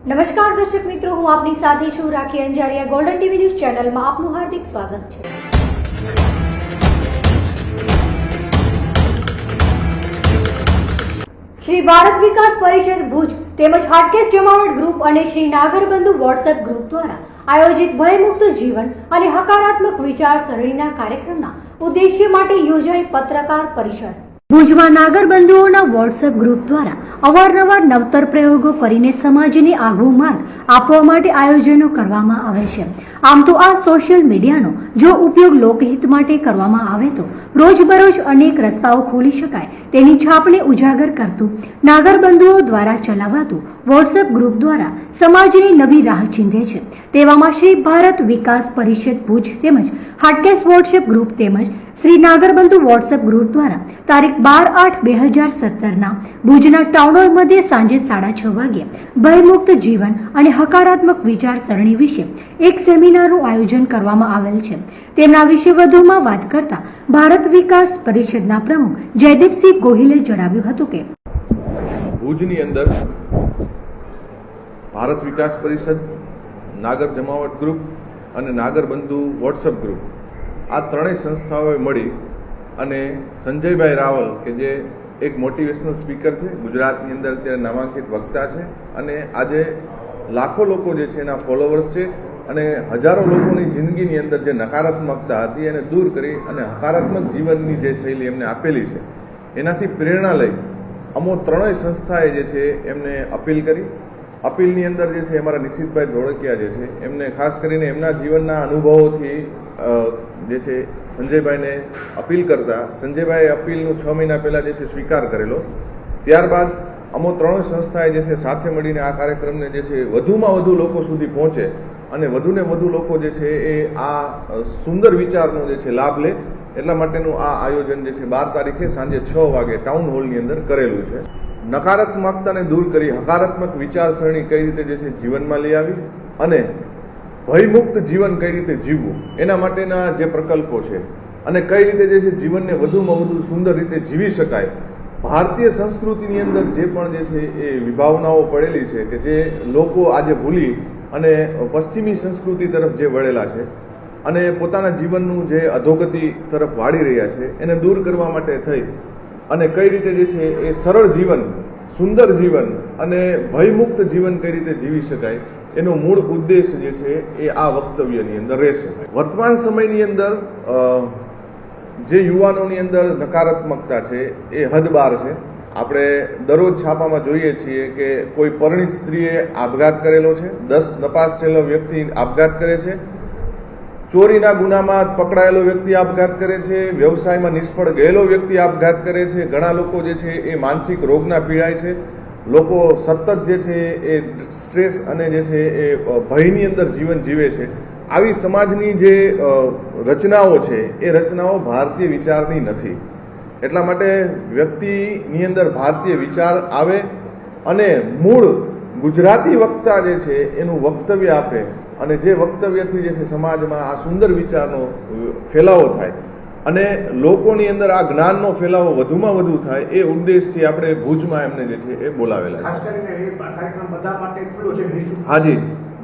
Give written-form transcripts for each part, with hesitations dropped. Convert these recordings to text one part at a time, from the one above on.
નમસ્કાર દર્શક મિત્રો, હું આપની સાથે છું રાખી અંજારિયા। ગોલ્ડન ટીવી ન્યૂઝ ચેનલમાં આપનું હાર્દિક સ્વાગત છે। શ્રી ભારત વિકાસ પરિષદ ભુજ તેમજ હાટકેશ જમાવટ ગ્રુપ અને શ્રી નાગરબંધુ વોટ્સએપ ગ્રુપ દ્વારા આયોજિત ભયમુક્ત જીવન અને હકારાત્મક વિચાર સરણીના કાર્યક્રમના ઉદ્દેશ્ય માટે યોજાઈ પત્રકાર પરિષદ। ભુજમાં નાગરબંધુઓના વોટ્સએપ ગ્રુપ દ્વારા અવારનવાર નવતર પ્રયોગો કરીને સમાજને આગવો માર્ગ આપવા માટે આયોજનો કરવામાં આવે છે। આમ તો આ સોશિયલ મીડિયાનો જો ઉપયોગ લોકહિત માટે કરવામાં આવે તો રોજબરોજ અનેક રસ્તાઓ ખોલી શકાય તેની છાપને ઉજાગર કરતું નાગરબંધુઓ દ્વારા ચલાવાતું વોટ્સએપ ગ્રુપ દ્વારા સમાજની નવી રાહ ચીંધે છે। તેવામાં શ્રી ભારત વિકાસ પરિષદ ભુજ તેમજ હાટકેશ વોટ્સએપ ગ્રુપ તેમજ શ્રી નાગરબંધુ વોટ્સએપ ગ્રુપ દ્વારા તારીખ 12/8/2017 ભુજના ટાઉન હોલ મધ્યે સાંજે 6:30 વાગ્યે ભયમુક્ત જીવન અને હકારાત્મક વિચાર સરણી વિશે એક સેમિનારનું આયોજન કરવામાં આવેલ છે। તેમના વિશે વધુમાં વાત કરતા ભારત વિકાસ પરિષદના પ્રમુખ જયદીપસિંહ ગોહિલે જણાવ્યું હતું કે ભુજની અંદર ભારત વિકાસ પરિષદ, નાગર જમાવટ ગ્રુપ અને નાગરબંધુ વોટ્સએપ ગ્રુપ આ ત્રણેય સંસ્થાઓએ મળી અને સંજયભાઈ રાવલ કે જે એક મોટિવેશનલ સ્પીકર છે, ગુજરાતની અંદર અત્યારે નામાંકિત વક્તા છે અને આજે લાખો લોકો જે છે એના ફોલોવર્સ છે અને હજારો લોકોની જિંદગીની અંદર જે નકારાત્મકતા હતી એને દૂર કરી અને હકારાત્મક જીવનની જે શૈલી એમને આપેલી છે એનાથી પ્રેરણા લઈ અમો ત્રણેય સંસ્થાએ જે છે એમને અપીલ કરી। અપીલની અંદર જે છે અમારા નિશિતભાઈ ધોળકિયા જે છે એમને ખાસ કરીને એમના જીવનના અનુભવોથી જે છે સંજયભાઈને અપીલ કરતા સંજયભાઈએ અપીલનું 6 મહિના પહેલા જે છે સ્વીકાર કરેલો। ત્યારબાદ અમો ત્રણ સંસ્થાએ જે છે સાથે મળીને આ કાર્યક્રમને જે છે વધુમાં વધુ લોકો સુધી પહોંચે અને વધુને વધુ લોકો જે છે એ આ સુંદર વિચારનો જે છે લાભ લે એટલા માટેનું આ આયોજન જે છે 12 તારીખે સાંજે 6 વાગે ટાઉન હોલની અંદર કરેલું છે। નકારાત્મકતાને દૂર કરી હકારાત્મક વિચારસરણી કઈ રીતે જે છે જીવનમાં લઈ આવી અને ભયમુક્ત જીવન કઈ રીતે જીવવું એના માટેના જે પ્રકલ્પો છે અને કઈ રીતે જે છે જીવનને વધુમાં વધુ સુંદર રીતે જીવી શકાય। ભારતીય સંસ્કૃતિની અંદર જે પણ જે છે એ વિભાવનાઓ પડેલી છે કે જે લોકો આજે ભૂલી અને પશ્ચિમી સંસ્કૃતિ તરફ જે વળેલા છે અને પોતાના જીવનનું જે અધોગતિ તરફ વાળી રહ્યા છે એને દૂર કરવા માટે થઈ અને કઈ રીતે જે છે એ સરળ જીવન, સુંદર જીવન અને ભયમુક્ત જીવન કઈ રીતે જીવી શકાય એનો મૂળ ઉદ્દેશ જે છે એ આ વક્તવ્યની અંદર રહેશે। વર્તમાન સમયની અંદર જે યુવાનોની અંદર નકારાત્મકતા છે એ હદ બહાર છે। આપણે દરરોજ છાપામાં જોઈએ છીએ કે કોઈ પરણિત સ્ત્રીએ આપઘાત કરેલો છે, 10 નપાસ થયેલો વ્યક્તિ આપઘાત કરે છે, ચોરીના ગુનામાં પકડાયેલો વ્યક્તિ આપઘાત કરે છે, વ્યવસાયમાં નિષ્ફળ ગયેલો વ્યક્તિ આપઘાત કરે છે, ઘણા લોકો જે છે એ માનસિક રોગના પીડાય છે, લોકો સતત જે છે એ સ્ટ્રેસ અને જે છે એ ભયની અંદર જીવન જીવે છે। આવી સમાજની જે રચનાઓ છે એ રચનાઓ ભારતીય વિચારની નથી। એટલા માટે વ્યક્તિની અંદર ભારતીય વિચાર આવે અને મૂળ ગુજરાતી વક્તા જે છે એનું વક્તવ્ય આપે અને જે વક્તવ્યથી જે છે સમાજમાં આ સુંદર વિચારનો ફેલાવો થાય અને લોકોની અંદર આ જ્ઞાનનો ફેલાવો વધુમાં વધુ થાય એ ઉદ્દેશથી આપણે ભુજમાં એમને જે છે એ બોલાવેલા છે। હાજી,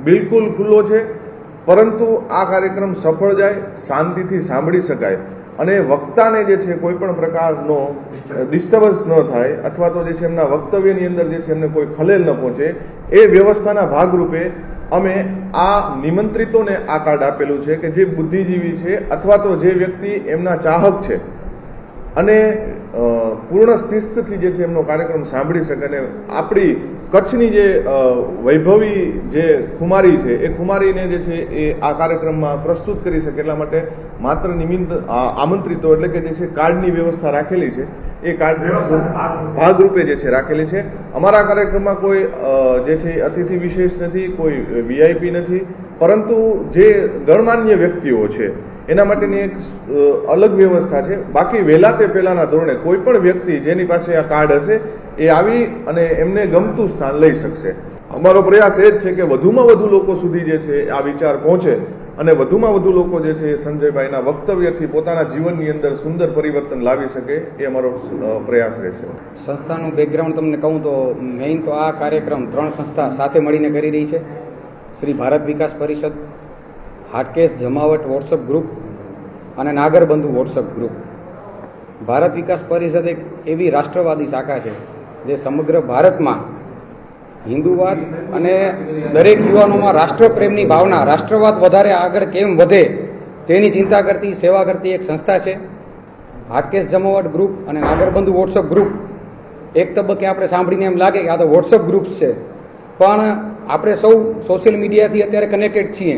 બિલકુલ ખુલ્લો છે, પરંતુ આ કાર્યક્રમ સફળ જાય, શાંતિથી સાંભળી શકાય અને વક્તાને જે છે કોઈ પણ પ્રકારનો ડિસ્ટર્બન્સ ન થાય અથવા તો જે છે એમના વક્તવ્યની અંદર જે છે એમને કોઈ ખલેલ ન પહોંચે એ વ્યવસ્થાના ભાગરૂપે અમે આ નિમંત્રિતોને આ કાર્ડ આપેલું છે કે જે બુદ્ધિજીવી છે અથવા તો જે વ્યક્તિ એમના ચાહક છે અને પૂર્ણ શિસ્તથી જે છે એમનો કાર્યક્રમ સાંભળી શકે અને આપણી કચ્છની જે વૈભવી જે ખુમારી છે એ ખુમારીને જે છે એ આ કાર્યક્રમમાં પ્રસ્તુત કરી શકે એટલા માટે માત્ર આમંત્રિતો એટલે કે જે છે કાર્ડની વ્યવસ્થા રાખેલી છે એ કાર્ડ ભાગરૂપે જે છે રાખેલી છે। અમારા કાર્યક્રમમાં કોઈ જે છે અતિથિ વિશેષ નથી, કોઈ વીઆઈપી નથી, પરંતુ જે ગણમાન્ય વ્યક્તિઓ છે એના માટેની એક અલગ વ્યવસ્થા છે। બાકી વહેલા તે પહેલાના ધોરણે કોઈ પણ વ્યક્તિ જેની પાસે આ કાર્ડ હશે એ આવી અને એમને ગમતું સ્થાન લઈ શકશે। અમારો પ્રયાસ એ જ છે કે વધુમાં વધુ લોકો સુધી જે છે આ વિચાર પહોંચે અને વધુમાં વધુ લોકો જે છે એ સંજયભાઈના વક્તવ્યથી પોતાના જીવનની અંદર સુંદર પરિવર્તન લાવી શકે એ અમારો પ્રયાસ રહેશે. સંસ્થાનું બેકગ્રાઉન્ડ તમને કહું તો મેઇન તો આ કાર્યક્રમ 3 સંસ્થા સાથે મળીને કરી રહી છે. શ્રી ભારત વિકાસ પરિષદ, હાટકેશ જમાવટ વોટ્સઅપ ગ્રુપ અને નાગરબંધુ વોટ્સઅપ ગ્રુપ. ભારત વિકાસ પરિષદ એક એવી રાષ્ટ્રવાદી શાખા છે જે સમગ્ર ભારતમાં હિન્દુવાદ અને દરેક યુવાનોમાં રાષ્ટ્રપ્રેમની ભાવના, રાષ્ટ્રવાદ વધારે આગળ કેમ વધે તેની ચિંતા કરતી, સેવા કરતી એક સંસ્થા છે. હાટકેશ જમાવટ ગ્રુપ અને નાગરબંધુ વોટ્સઅપ ગ્રુપ એક તબક્કે આપણે સાંભળીને એમ લાગે કે આ તો વોટ્સઅપ ગ્રુપ્સ છે, પણ આપણે સૌ સોશિયલ મીડિયાથી અત્યારે કનેક્ટેડ છીએ,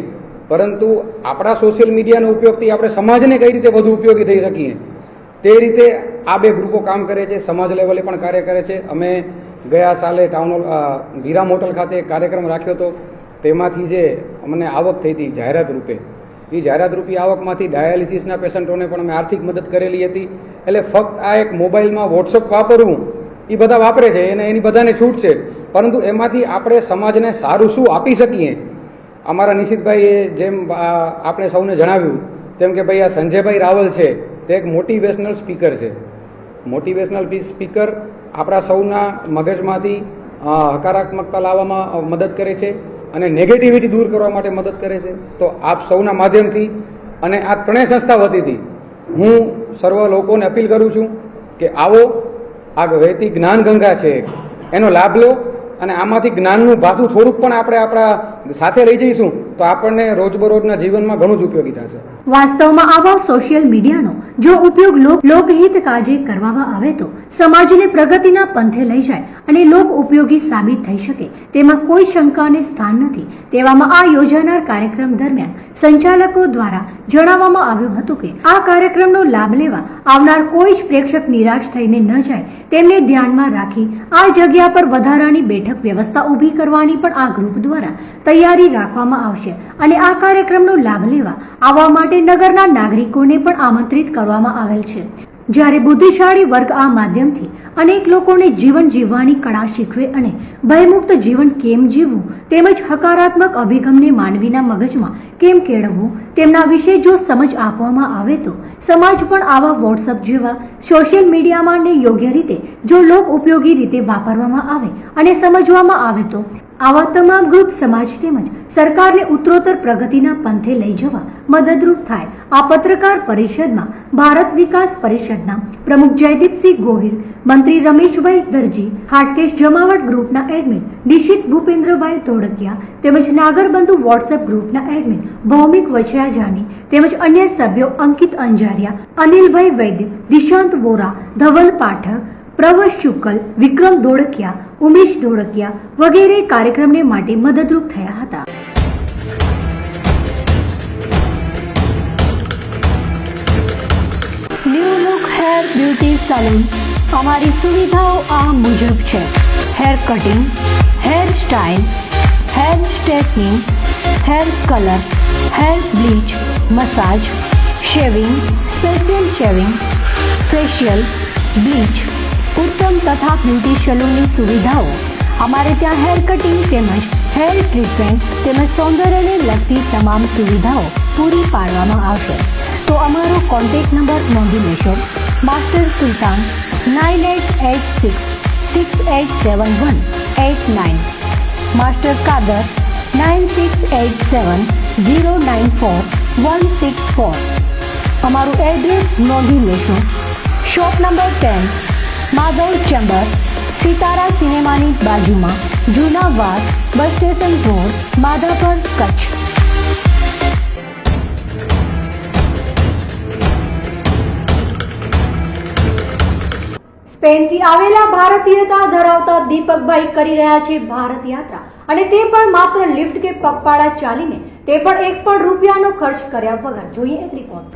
પરંતુ આપણા સોશિયલ મીડિયાનો ઉપયોગથી આપણે સમાજને કઈ રીતે વધુ ઉપયોગી થઈ શકીએ તે રીતે આ 2 ગ્રુપો કામ કરે છે. સમાજ લેવલે પણ કાર્ય કરે છે. અમે ગયા સાલે ટાઉન હોલ વિરામ હોટલ ખાતે એક કાર્યક્રમ રાખ્યો હતો. તેમાંથી જે અમને આવક થઈ હતી જાહેરાત રૂપે, એ જાહેરાત રૂપી આવકમાંથી ડાયાલિસિસના પેશન્ટોને પણ અમે આર્થિક મદદ કરેલી હતી. એટલે ફક્ત આ એક મોબાઈલમાં વોટ્સઅપ વાપરવું એ બધા વાપરે છે અને એની બધાને છૂટ છે, પરંતુ એમાંથી આપણે સમાજને સારું શું આપી શકીએ. અમારા નિશિતભાઈએ જેમ આપણે સૌને જણાવ્યું તેમ કે ભાઈ આ સંજયભાઈ રાવલ છે તે એક મોટિવેશનલ સ્પીકર છે. મોટિવેશનલ સ્પીકર આપણા સૌના મગજમાંથી હકારાત્મકતા લાવવામાં મદદ કરે છે અને નેગેટિવિટી દૂર કરવા માટે મદદ કરે છે. તો આપ સૌના માધ્યમથી અને આ 3 સંસ્થા વતીથી હું સર્વ લોકોને અપીલ કરું છું કે આવો, આ વહેતી જ્ઞાન ગંગા છે એનો લાભ લો અને આમાંથી જ્ઞાનનું ભાથું થોડુંક પણ આપણે આપણા સાથે લઈ જઈશું તો આપણને રોજબરોજના જીવનમાં ઘણું જ ઉપયોગી થશે. વાસ્તવમાં આવા સોશિયલ મીડિયાનો જો ઉપયોગ લોકહિત કાજે કરવામાં આવે તો સમાજને પ્રગતિના પંથે લઈ જાય અને લોક ઉપયોગી સાબિત થઈ શકે તેમાં કોઈ શંકાને સ્થાન નથી. તેવામાં આ યોજાનાર કાર્યક્રમ દરમિયાન સંચાલકો દ્વારા જણાવવામાં આવ્યું હતું કે આ કાર્યક્રમનો લાભ લેવા આવનાર કોઈ જ પ્રેક્ષક નિરાશ થઈને ન જાય તેમને ધ્યાનમાં રાખી આ જગ્યા પર વધારાની બેઠક વ્યવસ્થા ઊભી કરવાની પણ આ ગ્રુપ દ્વારા તૈયારી રાખવામાં આવશે અને આ કાર્યક્રમનો લાભ લેવા આવવા માટે નગરના નાગરિકોને પણ આમંત્રિત કરવામાં આવેલ છે. જ્યારે બુદ્ધિશાળી વર્ગ આ માધ્યમથી અનેક લોકોને જીવન જીવવાની કળા શીખવે અને ભયમુક્ત જીવન કેમ જીવવું તેમજ હકારાત્મક અભિગમને માનવીના મગજમાં કેમ કેળવવું તેમના વિશે જો સમજ આપવામાં આવે તો સમાજ પણ આવા વોટ્સઅપ જેવા સોશિયલ મીડિયામાં ને યોગ્ય રીતે જો લોક ઉપયોગી રીતે વાપરવામાં આવે અને સમજવામાં આવે તો આવા તમામ ગ્રુપ સમાજ તેમજ સરકારને ઉત્તરોત્તર પ્રગતિના પંથે લઈ જવા મદદરૂપ થાય. આ પત્રકાર પરિષદમાં ભારત વિકાસ પરિષદના પ્રમુખ જયદીપસિંહ ગોહિલ, મંત્રી રમેશભાઈ દરજી, હાટકેશ જમાવટ ગ્રુપના એડમિન નિશિત ભૂપેન્દ્રભાઈ ધોળકિયા તેમજ નાગરબંધુ વોટ્સએપ ગ્રુપના એડમિન ભૌમિક વચરાજાની તેમજ અન્ય સભ્યો અંકિત અંજારિયા, અનિલભાઈ વૈદ્ય, દિશાંત વોરા, ધવલ પાઠક, પ્રવશ શુકલ, વિક્રમ ધોળકિયા, ઉમેશ ધોળકિયા વગેરે કાર્યક્રમને માટે મદદરૂપ થયા હતા. New look hair beauty salon. અમારી સુવિધાઓ આ મુજબ છે: hair cutting, hair style, hair straightening, hair colour, hair bleach, massage, shaving, facial shaving, facial, bleach, ઉત્તમ તથા બ્યુટી સલૂનની સુવિધાઓ. અમારે ત્યાં હેર કટિંગ તેમજ હેર ટ્રીટમેન્ટ તેમજ સૌંદર્યને લગતી તમામ સુવિધાઓ પૂરી પાડવામાં આવશે. તો અમારો કોન્ટેક્ટ નંબર નોંધી લેશો: માસ્ટર સુલતાન 9886687189, માસ્ટર કાદર 9687094164. અમારું એડ્રેસ નોંધી લેશો: shop number 10, Madhav chamber, Sitara સિનેમાની બાજુમાં, જૂના વાસ, bus station road, Madhapar, Kutch. સ્પેનથી આવેલા ભારતીયતા ધરાવતા દીપકભાઈ કરી રહ્યા છે ભારત યાત્રા અને તે પણ માત્ર લિફ્ટ કે પગપાળા ચાલીને, તે પણ એક પણ રૂપિયાનો ખર્ચ કર્યા વગર. જોઈએ એક રિપોર્ટ.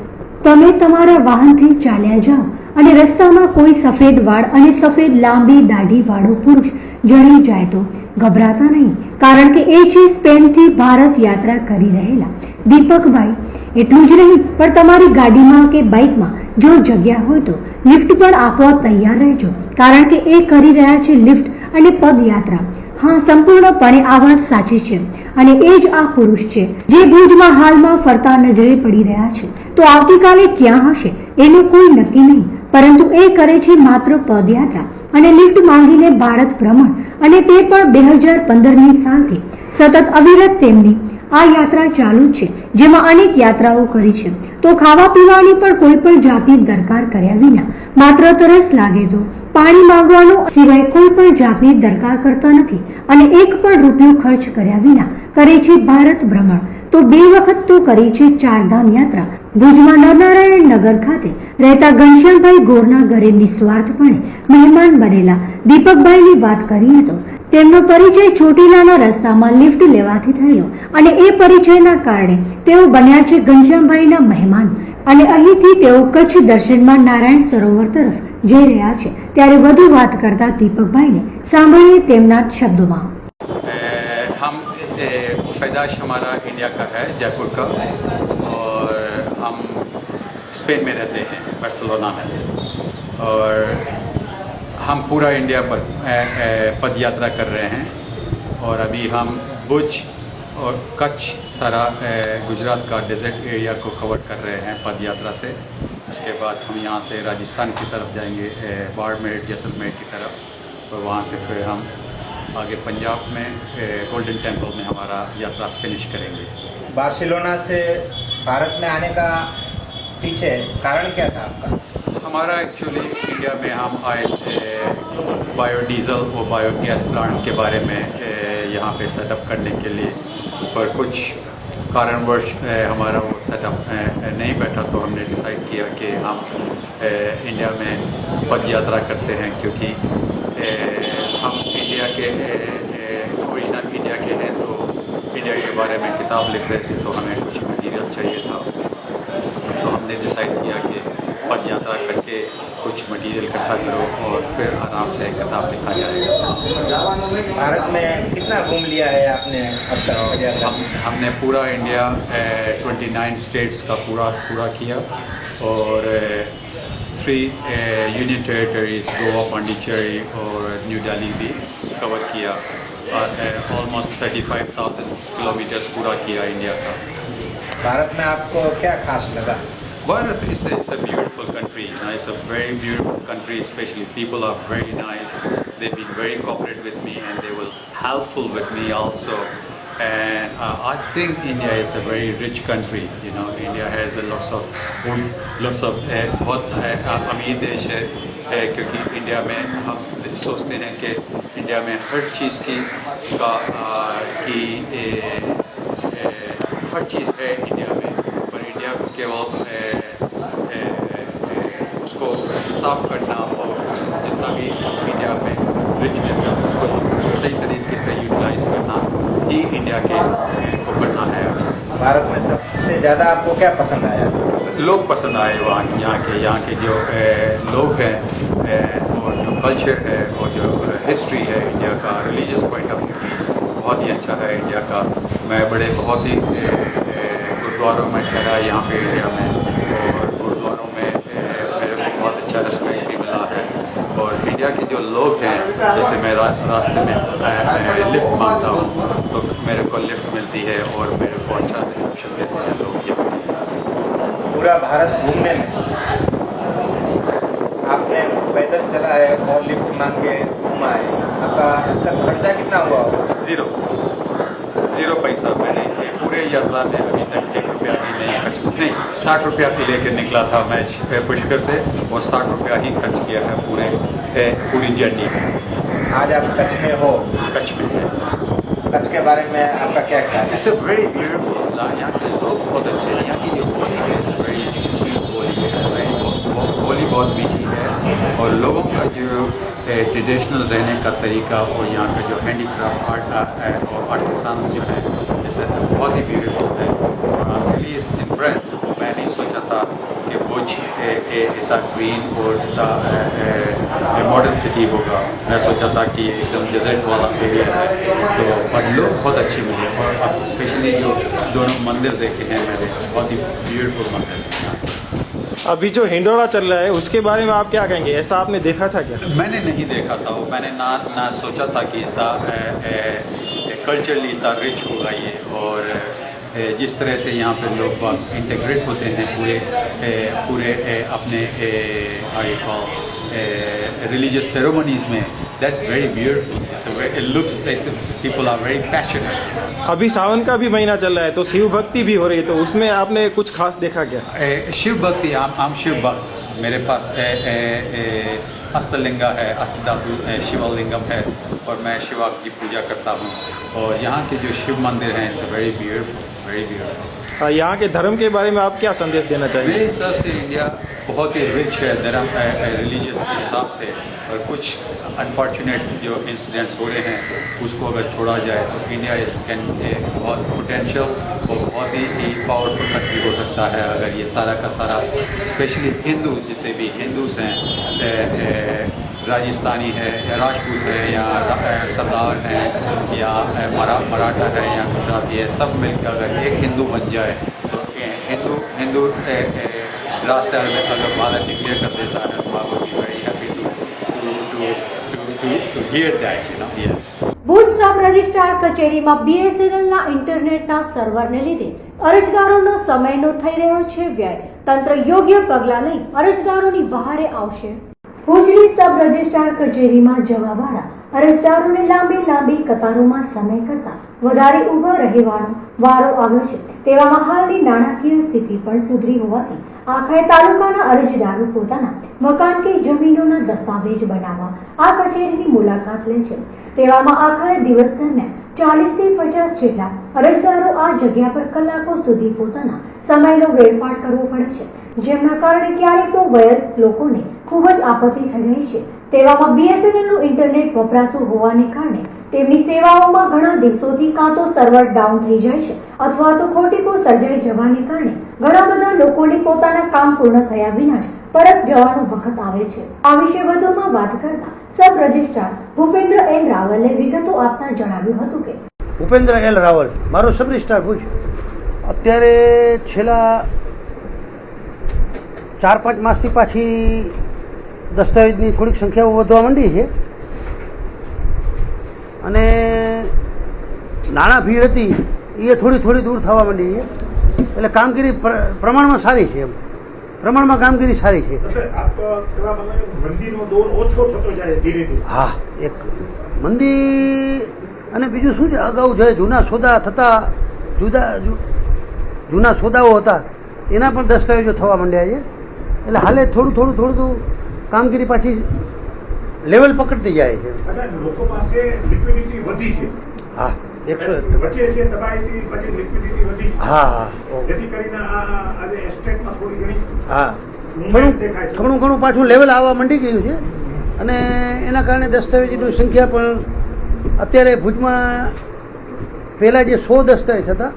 તમે તમારા વાહનથી ચાલ્યા જાઓ અને રસ્તામાં કોઈ સફેદ વાળ અને સફેદ લાંબી દાઢી વાળો પુરુષ જણી જાય તો ગભરાતા નહીં, કારણ કે એ છે સ્પેનથી ભારત યાત્રા કરી રહેલા દીપકભાઈ. એટલું જ નહીં પણ તમારી ગાડીમાં કે બાઇકમાં જો જગ્યા હોય તો લિફ્ટ પણ આપવા તૈયાર રહેજો, કારણ કે એ કરી રહ્યા છે લિફ્ટ અને પદયાત્રા. હા, સંપૂર્ણપણે આ વાત સાચી છે. અને એ જ આ પુરુષ છે જે ભુજમાં હાલમાં ફરતા નજરે પડી રહ્યા છે. તો આવતીકાલે ક્યાં હશે એનું કોઈ નક્કી નહીં, પરંતુ એ કરે છે માત્ર પદયાત્રા અને લિફ્ટ માંગીને ભારત ભ્રમણ, અને તે પણ 2015ની સાલથી સતત અવિરત તેમની આ યાત્રા ચાલુ જ છે, જેમાં અનેક યાત્રાઓ કરી છે. તો ખાવા પીવાની પણ કોઈ પણ જાતની દરકાર કર્યા વિના માત્ર તરસ લાગે તો પાણી માંગવાનું સિવાય કોઈ પણ જાતની દરકાર કરતા નથી, અને એક પણ રૂપિયો ખર્ચ કર્યા વિના કરે છે ભારત ભ્રમણ. તો 2 વખત તો કરી છે 4 ધામ યાત્રા. ભુજમાં નરનારાયણ નગર ખાતે રહેતા ઘનશ્યામભાઈ ગોરના ઘરે નિસ્વાર્થપણે મહેમાન બનેલા દીપકભાઈની વાત કરીએ તો તેમનો પરિચય ચોટીલાના રસ્તામાં લિફ્ટ લેવાથી થયેલો, અને એ પરિચયના કારણે તેઓ બન્યા છે ઘનશ્યામભાઈના મહેમાન, અને અહીંથી તેઓ કચ્છ દર્શનમાં નારાયણ સરોવર તરફ જઈ રહ્યા છે. ત્યારે વધુ વાત કરતા દીપકભાઈને સાંભળીએ તેમના જ શબ્દોમાં. हम पैदाश हमारा इंडिया का है, जयपुर का, और हम स्पेन में रहते हैं, बार्सिलोना में, और हम पूरा इंडिया पर पद यात्रा कर रहे हैं. और अभी हम भुज और कच्छ सारा गुजरात का डेजर्ट एरिया को कवर कर रहे हैं पद यात्रा से. उसके बाद हम यहाँ से राजस्थान की तरफ जाएंगे, बाड़मेर जैसलमेर की तरफ, और वहाँ से फिर हम आगे पंजाब में गोल्डन टेम्पल में हमारा यात्रा फिनिश करेंगे. बार्सिलोना से भारत में आने का पीछे कारण क्या था आपका? हमारा एक्चुअली इंडिया में हम आए बायोडीजल और बायोगैस प्लांट के बारे में यहाँ पे सेटअप करने के लिए, पर कुछ कारणवश हमारा वो सेटअप नहीं बैठा, तो हमने डिसाइड किया कि हम इंडिया में पद यात्रा करते हैं, क्योंकि हम इंडिया के ओरिजिनल इंडिया के हैं, तो इंडिया के बारे में किताब लिख रहे थे, तो हमें कुछ मटीरियल चाहिए था. तो हमने डिसाइड किया कि पद यात्रा करके कुछ मटीरियल इकट्ठा करो और फिर आराम से किताब लिखा जाएगा. भारत में कितना घूम लिया है आपने अब तक पद यात्रा? हमने पूरा इंडिया 29 स्टेट्स का पूरा किया, और 3 यूनियन टेरिटरीज गोवा, पांडिचेरी और न्यू दिल्ली भी कवर किया, और ऑलमोस्ट 35,000 किलोमीटर्स पूरा किया इंडिया का. भारत में आपको क्या खास लगा? Bharat is a beautiful country. It's a very beautiful country. Especially people are very nice. They've been very cooperative with me, and they will helpful with me also. And I think India is a very rich country. You know, India has lots of food, lots of बहुत अमीर देश है, क्योंकि India में हम सोचते हैं कि इंडिया में हर चीज़ हर चीज़ है इंडिया में, पर इंडिया को केवल उसको साफ करना और जितना भी इंडिया में रिचनेस है उसको सही तरीके से यूटिलाइज करना ही इंडिया को करना है. भारत में सबसे ज़्यादा आपको क्या पसंद आया? लोग पसंद आए, यहाँ के जो लोग हैं, और जो कल्चर है, और जो हिस्ट्री है इंडिया का, रिलीजियस पॉइंट ऑफ व्यू भी बहुत ही अच्छा है इंडिया का. मैं बहुत ही गुरुद्वारों में ठहरा यहाँ पे इंडिया में, और गुरुद्वारों में मेरे को बहुत अच्छा रिस्पेक्ट भी मिला है. और इंडिया के जो लोग हैं, जैसे मैं रास्ते में लिफ्ट मांगता हूँ तो मेरे को लिफ्ट मिलती है, और मेरे को अच्छा रिसेप्शन देते हैं लोग यहाँ. पूरा भारत घूमने में आपने पैदल चला है और लिफ्ट मांग के घूमा है, आपका खर्चा कितना हुआ? जीरो पैसा मैंने पूरे यात्रा में अभी तक 1 रुपया भी नहीं 60 रुपया भी लेकर निकला था मैं पुष्कर से, और 60 रुपया ही खर्च किया है पूरी जर्नी में. आज आप कच्छ में हो, कच्छ में है. कच्छ के बारे में आपका क्या ख्याल है? It's very beautiful. यहाँ के लोग बहुत अच्छे हैं. यहाँ की जो बोली है इट्स वेरी स्वीट बोली है, बोली बहुत मीठी है, और लोगों का जो ट्रेडिशनल रहने का तरीका और यहाँ का जो हैंडीक्राफ्ट और आर्टिसान्स जो है जैसे बहुत ही ब्यूटीफुल है. और आई एम रियली इम्प्रेस्ड. मैं नहीं सोचा था कि भुज इतना ग्रीन और इतना मॉडर्न सिटी होगा. मैं सोचा था कि एकदम डेजर्ट वाला एरिया है, तो पर लोग बहुत अच्छे मिले. और स्पेशली जो दोनों मंदिर देखे हैं मैंने, बहुत ही ब्यूटीफुल मंदिर. अभी जो हिंडोला चल रहा है उसके बारे में आप क्या कहेंगे? ऐसा आपने देखा था क्या? मैंने नहीं देखा था, मैंने ना सोचा था कि इतना एक कल्चरली इतना रिच होगा ये, और जिस तरह से यहाँ पे लोग इंटीग्रेट होते हैं पूरे अपने रिलीजियस सेरेमनीज में, that's very beautiful, it looks like people are very passionate. अभी सावन का भी महीना चल रहा है तो शिव भक्ति भी हो रही है, तो उसमें आपने कुछ खास देखा क्या? शिव भक्ति, आम शिव भक्त, मेरे पास हस्तलिंगा है, अष्टधातु शिवलिंगम है, और मैं शिवा की पूजा करता हूँ। और यहाँ के जो शिव मंदिर हैं it's very beautiful, very beautiful. यहाँ के धर्म के बारे में आप क्या संदेश देना चाहेंगे? मेरे हिसाब से इंडिया बहुत ही रिच है धर्म रिलीजियस के हिसाब से, और कुछ अनफॉर्चुनेट जो इंसिडेंट्स हो रहे हैं उसको अगर छोड़ा जाए तो इंडिया इस कैन बहुत पोटेंशियल और बहुत ही पावरफुल कंट्री हो सकता है अगर ये सारा का सारा, स्पेशली हिंदूज, जितने भी हिंदूज हैं, राजस्थानी है या राजपूत है या सरदार है या मराठा है या गुजराती है, सब मिलकर अगर एक हिंदू बन जाए तो हिंदू राष्ट्र में अगर भारत डिक्लेयर कर देता है तो I would be very happy to hear that, you know. Yes, Bhuj sub registrar કચેરીમાં બીએસએનએલના ઇન્ટરનેટના સર્વરને લીધે અરજદારોનો સમયનો થઈ રહ્યો છે વ્યય. તંત્ર યોગ્ય પગલાં લઈ અરજદારોની વહારે આવશે. ભુજની સબ રજિસ્ટ્રાર કચેરીમાં જવાવાળા અરજદારોને લાંબી કતારોમાં સમય કરતા વધારે ઊભા રહેવાનો વારો આવ્યો છે. તેવામાં હાલની નાણાકીય સ્થિતિ પણ સુધરી હોવાથી આખરે તાલુકાના અરજદારો પોતાના મકાન કે જમીનોના દસ્તાવેજ બનાવવા આ કચેરીની મુલાકાત લે છે. તેવામાં આખરે દિવસ દરમિયાન 40 થી 50 જેટલા અરજદારો આ જગ્યા પર કલાકો સુધી પોતાના સમયનો વેડફાટ કરવો પડે છે, જેમના કારણે ક્યારેક તો વયસ્ક લોકોને ખૂબ જ આપત્તિ થઈ રહી છે. તેવામાં બીએસએનએલનું ઇન્ટરનેટ વપરાતું હોવાને કારણે તેમની સેવાઓમાં ઘણા દિવસોથી કાં તો સર્વર ડાઉન થઈ જાય છે અથવા તો ખોટીકો સર્જાઈ જવાને કારણે ઘણા બધા લોકોને પોતાના કામ પૂર્ણ થયા વિના જ પરત જવાનો વખત આવે છે. આ વિશે વધુમાં વાત કરતા સબ રજિસ્ટ્રાર ભૂપેન્દ્ર એન રાવલે વિગતો આપતા જણાવ્યું હતું કે ભૂપેન્દ્ર એલ રાવલ, મારો સબ રજિસ્ટ્રાર ભુજ. અત્યારે છેલ્લા 4-5 માસથી પાછી દસ્તાવેજની થોડીક સંખ્યાઓ વધવા માંડી છે અને નાણાં ભીડ હતી એ થોડી દૂર થવા માંડી છે, એટલે કામગીરી પ્રમાણમાં સારી છે. એમ પ્રમાણમાં કામગીરી સારી છે. હા, એક મંદી અને બીજું શું છે, અગાઉ જે જૂના સોદા થતા, જૂના સોદાઓ હતા એના પણ દસ્તાવેજો થવા માંડ્યા છે, એટલે હાલે થોડું કામગીરી પાછી લેવલ પકડતી જાય છે. લોકો પાસે લિક્વિડિટી વધી છે. હા, 100 વચ્ચે જે દબાઈથી પછી લિક્વિડિટી વધી છે. હા, જેથી કરીને આજે એસ્ટેટમાં થોડી ઘણી હા ઘણું પાછું લેવલ આવવા માંડી ગયું છે અને એના કારણે દસ્તાવેજની સંખ્યા પણ અત્યારે ભુજમાં પહેલા જે 100 દસ્તાવેજ હતા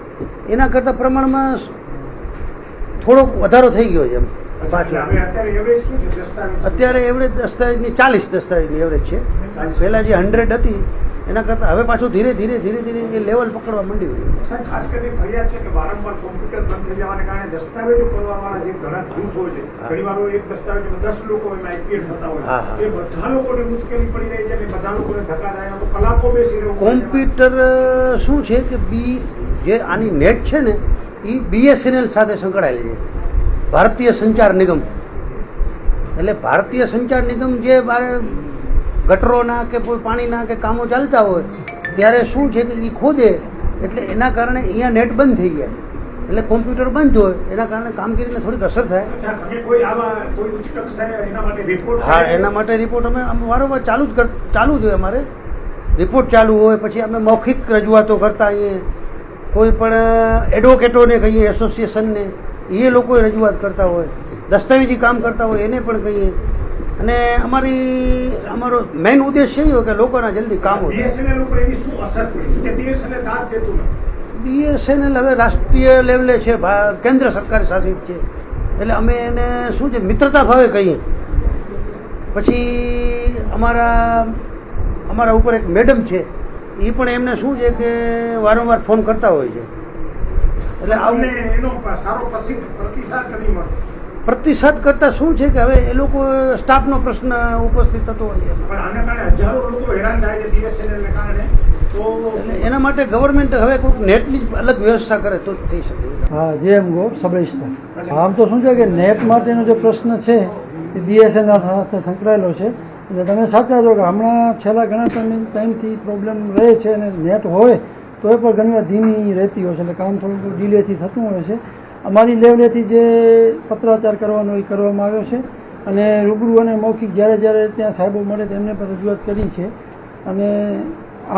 એના કરતા પ્રમાણમાં થોડોક વધારો થઈ ગયો છે. એમ અત્યારે એવરેજ દસ્તાવેજની 40 દસ્તાવેજની એવરેજ છે. પહેલા જે 100 હતી એના કરતા હવે પાછું ધીરે ધીરે એ લેવલ પકડવા માંડ્યું છે. ખાસ કરીને ફરિયાદ છે કે વારંવાર કોમ્પ્યુટર બંધ થઈ જવાને કારણે દસ્તાવેજો કરવાવાળા જે ઘણા જૂથ હોય છે, ઘણી વાર એક દસ્તાવેજમાં 10 લોકો એમાં એક્ટિવેટ થતા હોય, એ બધા લોકોને મુશ્કેલી પડી રહી છે અને બધા લોકોને ધક્કા થાય, કલાકો બેસી રહ્યું. કોમ્પ્યુટર શું છે કે જે આની નેટ છે ને એ બીએસએનએલ સાથે સંકળાયેલી છે, ભારતીય સંચાર નિગમ. એટલે ભારતીય સંચાર નિગમ જે ગટરોના કે કોઈ પાણીના કે કામો ચાલતા હોય ત્યારે શું છે કે એ ખોદે એટલે એના કારણે અહીંયા નેટ બંધ થઈ જાય, એટલે કોમ્પ્યુટર બંધ હોય એના કારણે કામગીરીને થોડીક અસર થાય. હા, એના માટે રિપોર્ટ અમે વારંવાર ચાલુ જ હોય. અમારે રિપોર્ટ ચાલુ હોય, પછી અમે મૌખિક રજૂઆતો કરતા અહીંયા, કોઈ પણ એડવોકેટોને કહીએ, એસોસિએશનને, એ લોકો રજૂઆત કરતા હોય, દસ્તાવેજી કામ કરતા હોય એને પણ કહીએ. અને અમારો મેઇન ઉદ્દેશ્ય એ હોય કે લોકોના જલ્દી કામ હોય. બીએસએનએલ હવે રાષ્ટ્રીય લેવલે છે, કેન્દ્ર સરકાર શાસિત છે, એટલે અમે એને શું છે મિત્રતા ભાવે કહીએ. પછી અમારા ઉપર એક મેડમ છે, એ પણ એમને શું છે કે વારંવાર ફોન કરતા હોય છે, એટલે એનો સારો પ્રતિસાદ નથી મળતો. પ્રતિસાદ કરતા શું છે કે હવે એ લોકો સ્ટાફનો પ્રશ્ન ઉપસ્થિત થતો હોય છે. પણ આના કારણે હજારો લોકો હેરાન થાય છે બીએસએનએલ ને કારણે. તો એટલે એના માટે ગવર્મેન્ટ હવે કોઈક નેટની જ અલગ વ્યવસ્થા કરે તો જ થઈ શકે. હા, જે એમ ગો સબરેસ્ટર આમ તો શું છે કે નેટ માટેનો જે પ્રશ્ન છે એ BSNL સાથે સંકળાયેલો છે. એટલે તમે સાચા છો કે હમણાં છેલ્લા ઘણા ટાઈમથી પ્રોબ્લેમ રહે છે અને નેટ હોય તો એ પણ ઘણીવાર ધીમી રહેતી હોય છે, એટલે કામ થોડું ડિલેથી થતું હોય છે. અમારી લેવલેથી જે પત્રાચાર કરવાનો એ કરવામાં આવ્યો છે અને રૂબરૂ અને મૌખિક જ્યારે ત્યાં સાહેબો મળે તેમને પણ રજૂઆત કરી છે. અને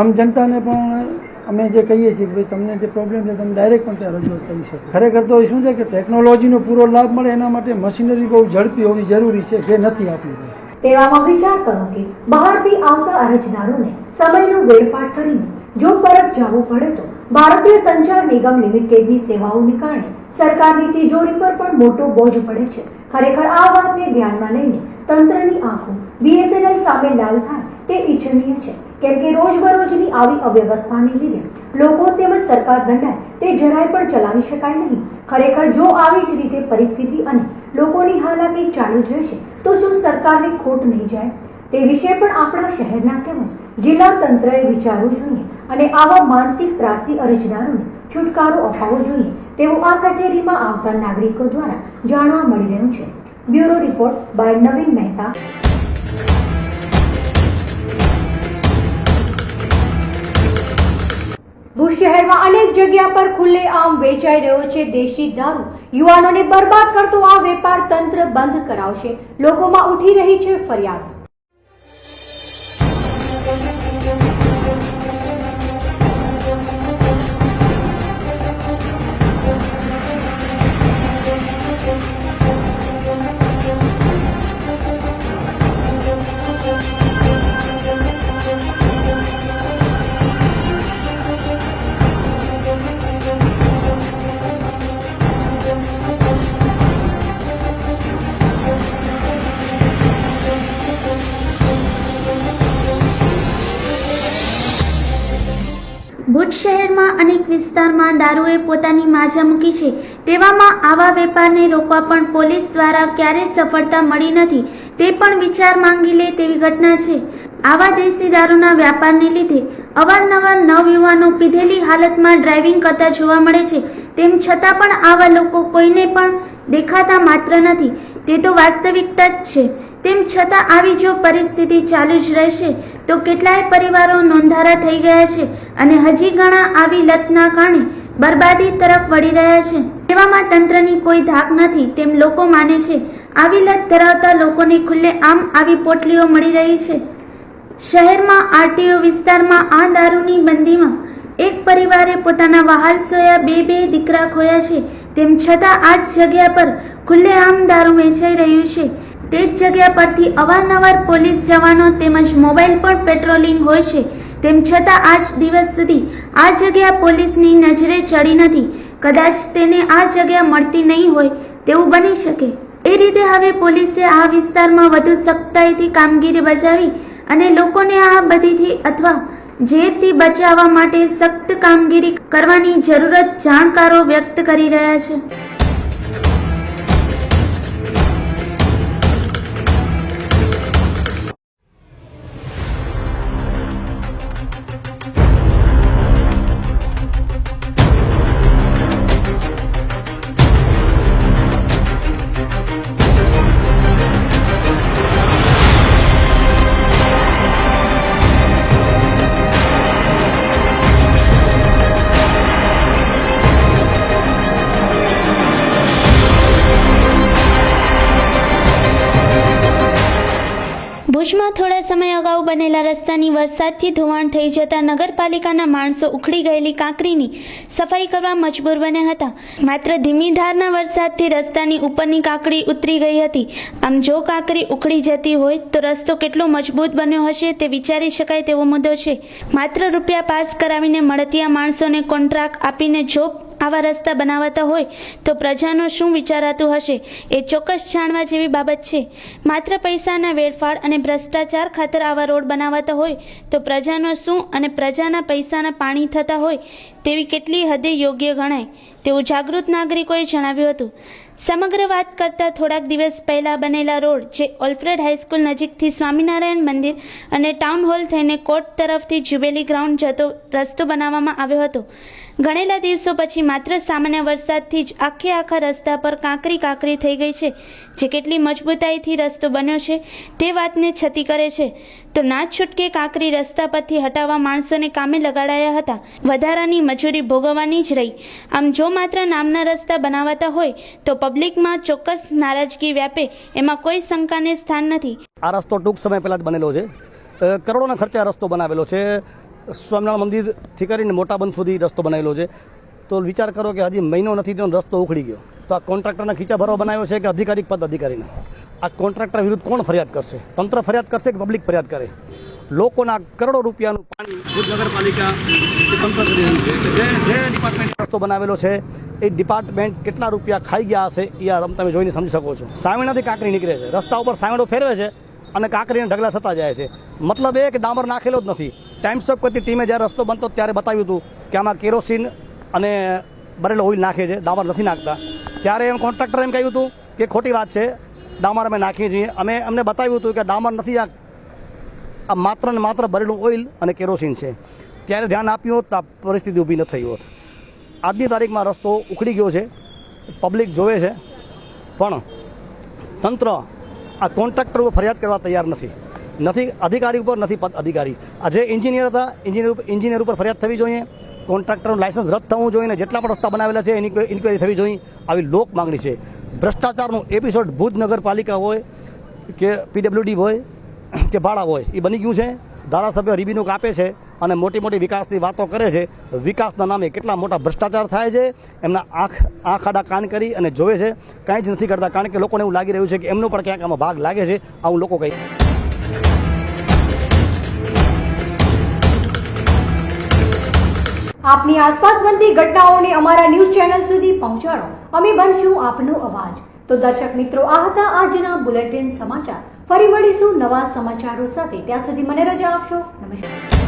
આમ જનતાને પણ અમે જે કહીએ છીએ કે ભાઈ તમને જે પ્રોબ્લેમ છે તમે ડાયરેક્ટ પણ ત્યાં રજૂઆત કરી શકો. ખરેખર તો શું છે કે ટેકનોલોજીનો પૂરો લાભ મળે એના માટે મશીનરી બહુ ઝડપી હોવી જરૂરી છે, જે નથી આપણી પાસે. તેવામાં વિચાર કરો કે બહારથી આવતા અરજદારોને સમયનો વેડફાટ કરીને જો પરત જવું પડે તો ભારતીય સંચાર નિગમ લિમિટેડની સેવાઓને કારણે સરકારની તિજોરી પર પણ મોટો બોજ પડે છે. ખરેખર આ વાતને ધ્યાનમાં લઈને તંત્રની આંખો BSNL સામે લાલ થાય તે ઈચ્છનીય છે, કેમ કે રોજબરોજની આવી અવ્યવસ્થાને લીધે લોકો તેમજ સરકાર દંડાય તે જરાય પણ ચલાવી શકાય નહીં. ખરેખર જો આવી જ રીતે પરિસ્થિતિ અને લોકોની હાલાકી ચાલુ જ રહેશે તો શું સરકારને ખોટ નહીં જાય? તે વિશે પણ આપણા શહેરના તેમજ જિલ્લા તંત્રએ વિચારવું જોઈએ અને આવા માનસિક ત્રાસથી અરજદારોને છુટકારો અપાવવો જોઈએ તેવું આ કચેરીમાં આવતા નાગરિકો દ્વારા જાણવા મળી રહ્યું છે. બ્યુરો રિપોર્ટ બાય નવીન મહેતા. ભુજ શહેરમાં અનેક જગ્યા પર ખુલ્લેઆમ વેચાઈ રહ્યો છે દેશી દારૂ. યુવાનોને બરબાદ કરતો આ વેપાર તંત્ર બંધ કરાવશે. લોકોમાં ઉઠી રહી છે ફરિયાદ. ભુજ શહેરમાં અનેક વિસ્તારમાં દારૂએ પોતાની માજા મૂકી છે. તેવામાં આવા વેપારને રોકવા પણ પોલીસ દ્વારા ક્યારેય સફળતા મળી નથી. તે પણ વિચાર માંગી લે તેવી ઘટના છે. આવા દેશી દારૂના વ્યાપારને લીધે અવારનવાર નવયુવાનો પીધેલી હાલતમાં ડ્રાઇવિંગ કરતા જોવા મળે છે. તેમ છતાં પણ આવા લોકો કોઈને પણ દેખાતા માત્ર નથી. તે તો વાસ્તવિકતા જ છે. તેમ છતાં આવી જો પરિસ્થિતિ ચાલુ જ રહેશે તો કેટલાય પરિવારો નોંધારા થઈ ગયા છે અને હજી ઘણા આવી લતના કારણે બરબાદી તરફ વળી રહ્યા છે. તેવામાં તંત્રની કોઈ ધાક નથી તેમ લોકો માને છે. આવી લત ધરાવતા લોકોને ખુલ્લેઆમ આવી પોટલીઓ મળી રહી છે. શહેરમાં RTO વિસ્તારમાં આ દારૂની બંદીમાં એક પરિવારે પોતાના વહાલ સોયા બે દીકરા ખોયા છે. તેમ છતાં આ જ જગ્યા પર ખુલ્લેઆમ દારૂ વેચાઈ રહ્યું છે. તે જ જગ્યા પરથી અવારનવાર પોલીસ જવાનો તેમજ મોબાઈલ પણ પેટ્રોલિંગ હોય છે. તેમ છતાં આજ દિવસ સુધી આ જગ્યા પોલીસની નજરે ચડી નથી. કદાચ તેને આ જગ્યા મળતી નહીં હોય તેવું બની શકે. એ રીતે હવે પોલીસે આ વિસ્તારમાં વધુ સખ્તાઈથી કામગીરી બજાવી અને લોકોને આ બધીથી અથવા ઝેરથી બચાવવા માટે સખ્ત કામગીરી કરવાની જરૂરત જાણકારો વ્યક્ત કરી રહ્યા છે. ભુજમાં થોડા સમય અગાઉ બનેલા રસ્તાની વરસાદથી ધોવાણ થઈ જતા નગરપાલિકાના માણસો ઉખડી ગયેલી કાંકરીની સફાઈ કરવા મજબૂર બન્યા હતા. માત્ર ધીમી ધારના વરસાદથી રસ્તાની ઉપરની કાંકરી ઉતરી ગઈ હતી. આમ જો કાંકરી ઉખડી જતી હોય તો રસ્તો કેટલો મજબૂત બન્યો હશે તે વિચારી શકાય તેવો મુદ્દો છે. માત્ર રૂપિયા પાસ કરાવીને મળતિયા માણસોને કોન્ટ્રાક્ટ આપીને જો આવા રસ્તા બનાવતા હોય તો પ્રજાનો શું વિચારાતું હશે એ ચોક્કસ જાણવા જેવી બાબત છે. માત્ર પૈસાના વેડફાડ અને ભ્રષ્ટાચાર ખાતર આવા રોડ બનાવતા હોય તો પ્રજાનો શું અને પ્રજાના પૈસાના પાણી થતા હોય તેવી કેટલી હદે યોગ્ય ગણાય તેવું જાગૃત નાગરિકોએ જણાવ્યું હતું. સમગ્ર વાત કરતા થોડાક દિવસ પહેલા બનેલા રોડ જે ઓલ્ફ્રેડ હાઈસ્કૂલ નજીકથી સ્વામિનારાયણ મંદિર અને ટાઉન હોલ થઈને કોર્ટ તરફથી જ્યુબેલી ગ્રાઉન્ડ જતો રસ્તો બનાવવામાં આવ્યો હતો. ગણેલા દિવસો પછી માત્ર સામાન્ય વરસાદથી જ આખા રસ્તા પર કાંકરી થઈ ગઈ છે, જે કેટલી મજબૂતાઈથી રસ્તો બન્યો છે તે વાતને છતી કરે છે. તો ના છૂટકે કાંકરી રસ્તા પરથી હટાવવા માણસોને કામે લગાડાયા હતા. વધારાની મજૂરી ભોગવવાની જ રહી. આમ જો માત્ર નામના રસ્તા બનાવાતા હોય તો પબ્લિકમાં ચોક્કસ નારાજગી વ્યાપે એમાં કોઈ શંકાને સ્થાન નથી. આ રસ્તો ટૂંક સમય પહેલા જ બનેલો છે. કરોડોના ખર્ચે આ રસ્તો બનાવેલો છે. સ્વામિનારાયણ મંદિરથી કરીને મોટા બંધ સુધી રસ્તો બનાવેલો છે. તો વિચાર કરો કે હજી મહિનો નથી તો રસ્તો ઉખડી ગયો. તો આ કોન્ટ્રાક્ટરના ખીચા ભરવા બનાવ્યો છે કે અધિકારી પદ અધિકારીને? આ કોન્ટ્રાક્ટર વિરુદ્ધ કોણ ફરિયાદ કરશે? તંત્ર ફરિયાદ કરશે કે પબ્લિક ફરિયાદ કરે? લોકોના કરોડો રૂપિયાનું પાણી ભુજ નગરપાલિકા તંત્ર કરી રહ્યું છે. જે ડિપાર્ટમેન્ટ રસ્તો બનાવેલો છે એ ડિપાર્ટમેન્ટ કેટલા રૂપિયા ખાઈ ગયા હશે એ આ તમે જોઈને સમજી શકો છો. સામેણાથી કાંકરી નીકળે છે, રસ્તા ઉપર સામેણો ફેરવે છે અને કાંકરીના ઢગલા થતા જાય છે. મતલબ એ કે ડામર નાખેલો જ નથી. ટાઈમ્સ ઓફ કચ્છની ટીમે જ્યારે રસ્તો બનતો ત્યારે બતાવ્યું હતું કે આમાં કેરોસીન અને બરેલો ઓઇલ નાખે છે, ડામર નથી નાખતા. ત્યારે એમ કોન્ટ્રાક્ટરે એમ કહ્યું હતું કે ખોટી વાત છે, ડામર અમે નાખીએ છીએ. અમને બતાવ્યું હતું કે ડામર નથી, આ માત્ર ને માત્ર બરેલું ઓઇલ અને કેરોસીન છે. ત્યારે ધ્યાન આપ્યું હોત તો આ પરિસ્થિતિ ઊભી ન થઈ હોત. આજની તારીખમાં રસ્તો ઉખડી ગયો છે, પબ્લિક જોવે છે, પણ તંત્ર આ કોન્ટ્રાક્ટર ઉપર ફરિયાદ કરવા તૈયાર નથી અધિકારી ઉપર, નથી પદ અધિકારી. આ જે એન્જિનિયર હતા એન્જિનિયર ઉપર ફરિયાદ થવી જોઈએ, કોન્ટ્રાક્ટરનું લાયસન્સ રદ થવું જોઈએ અને જેટલા પણ રસ્તા બનાવેલા છે એની ઇન્ક્વાયરી થવી જોઈએ. આવી લોક માંગણી છે. ભ્રષ્ટાચારનું એપિસોડ ભુજ નગરપાલિકા હોય કે પીડબ્લ્યુડી હોય કે ભાડા હોય એ બની ગયું છે. ધારાસભ્ય રીબીનું કાપે છે અને મોટી વિકાસની વાતો કરે છે. વિકાસના નામે કેટલા મોટા ભ્રષ્ટાચાર થાય છે એમના આંખ આડા કાન કરી અને જોવે છે, કાંઈ જ નથી કરતા. કારણ કે લોકોને એવું લાગી રહ્યું છે કે એમનો પણ ક્યાંક આમાં ભાગ લાગે છે. આવું લોકો કહે. આપની આસપાસ બનતી ઘટનાઓને અમારા ન્યૂઝ ચેનલ સુધી પહોંચાડો. અમે બનશું આપનો અવાજ. તો દર્શક મિત્રો, આ હતા આજના બુલેટિન સમાચાર. ફરી મળીશું નવા સમાચારો સાથે. ત્યાં સુધી મને રજા આપશો. નમસ્કાર.